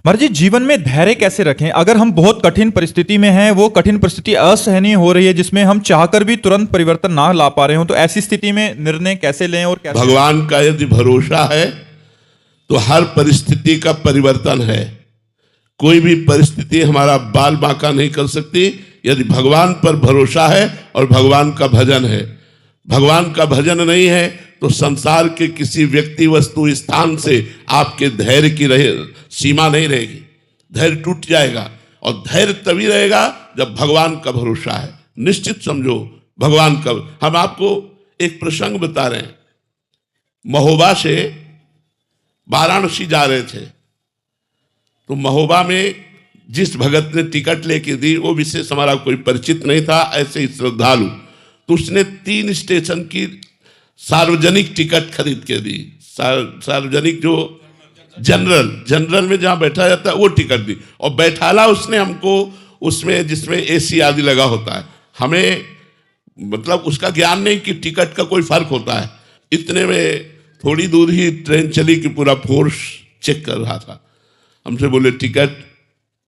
महाराज जी, जीवन में धैर्य कैसे रखें? अगर हम बहुत कठिन परिस्थिति में हैं, वो कठिन परिस्थिति असहनीय हो रही है जिसमें हम चाहकर भी तुरंत परिवर्तन ना ला पा रहे हो, तो ऐसी स्थिति में निर्णय कैसे लें और कैसे? भगवान का यदि भरोसा है तो हर परिस्थिति का परिवर्तन है। कोई भी परिस्थिति हमारा बाल बांका नहीं कर सकती यदि भगवान पर भरोसा है और भगवान का भजन है। भगवान का भजन नहीं है तो संसार के किसी व्यक्ति, वस्तु, स्थान से आपके धैर्य की सीमा नहीं रहेगी। धैर्य टूट जाएगा और धैर्य तभी रहेगा जब भगवान का भरोसा है। निश्चित समझो भगवान का। हम आपको एक प्रसंग बता रहे हैं। महोबा से वाराणसी जा रहे थे तो महोबा में जिस भगत ने टिकट लेके दी वो विशेष हमारा कोई परिचित नहीं था, ऐसे ही श्रद्धालु, तो उसने 3 स्टेशन की सार्वजनिक टिकट खरीद के दी। सार्वजनिक जो जनरल में जहां बैठा जाता है वो टिकट दी और बैठाला उसने हमको उसमें जिसमें एसी आदि लगा होता है। हमें मतलब उसका ज्ञान नहीं कि टिकट का कोई फर्क होता है। इतने में थोड़ी दूर ही ट्रेन चली कि पूरा फोर्स चेक कर रहा था। हमसे बोले टिकट,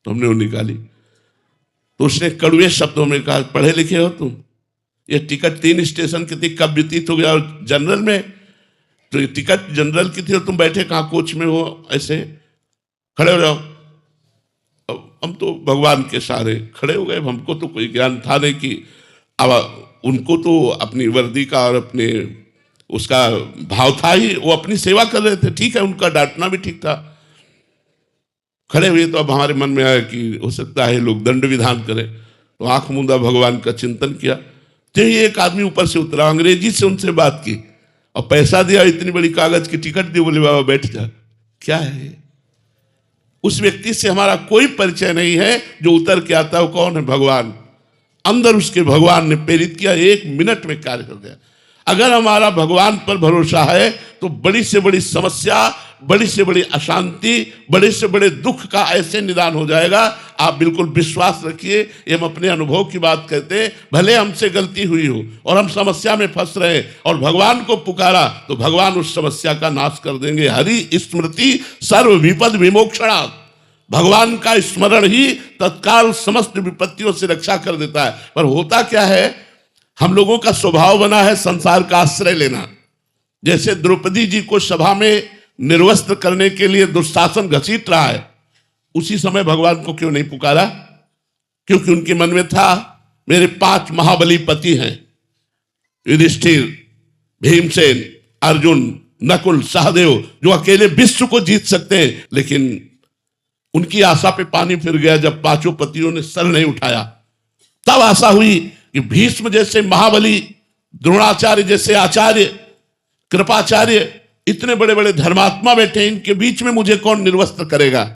तो हमने वो निकाली तो उसने कड़वे शब्दों में कहा, पढ़े लिखे हो तुम? ये टिकट 3 स्टेशन की थी, कब व्यतीत हो गया? और जनरल में तो ये टिकट जनरल की थी और तुम बैठे कहाँ कोच में हो? ऐसे खड़े हो जाओ। अब हम तो भगवान के सहारे खड़े हो गए। हमको तो कोई ज्ञान था नहीं कि अब उनको तो अपनी वर्दी का और अपने उसका भाव था ही, वो अपनी सेवा कर रहे थे। ठीक है, उनका डांटना भी ठीक था। खड़े हुए तो अब हमारे मन में आया कि हो सकता है लोग दंड विधान करें, तो आंख मूंदा भगवान का चिंतन किया। तो ये एक आदमी ऊपर से उतरा, अंग्रेजी से उनसे बात की और पैसा दिया, इतनी बड़ी कागज की टिकट दी, बोले बाबा बैठ जा। क्या है? उस व्यक्ति से हमारा कोई परिचय नहीं है। जो उतर के आता है वो कौन है? भगवान। अंदर उसके भगवान ने प्रेरित किया, 1 मिनट में कार्य हो गया। अगर हमारा भगवान पर भरोसा है तो बड़ी से बड़ी समस्या, बड़ी से बड़ी अशांति, बड़े से बड़े दुख का ऐसे निदान हो जाएगा। आप बिल्कुल विश्वास रखिए, ये हम अपने अनुभव की बात कहते हैं। भले हमसे गलती हुई हो और हम समस्या में फंस रहे और भगवान को पुकारा तो भगवान उस समस्या का नाश कर देंगे। हरि स्मृति सर्व विपद विमोक्षणात्। भगवान का स्मरण ही तत्काल समस्त विपत्तियों से रक्षा कर देता है। पर होता क्या है, हम लोगों का स्वभाव बना है संसार का आश्रय लेना। जैसे द्रौपदी जी को सभा में निर्वस्त्र करने के लिए दुशासन घसीट रहा है, उसी समय भगवान को क्यों नहीं पुकारा? क्योंकि उनके मन में था मेरे 5 महाबली पति हैं, युधिष्ठिर, भीमसेन, अर्जुन, नकुल, सहदेव, जो अकेले विश्व को जीत सकते हैं। लेकिन उनकी आशा पे पानी फिर गया जब 5 पतियों ने सर नहीं उठाया। तब आशा हुई कि भीष्म जैसे महाबली, द्रोणाचार्य जैसे आचार्य, कृपाचार्य, इतने बड़े बड़े धर्मात्मा बैठे, इनके बीच में मुझे कौन निर्वस्त्र करेगा?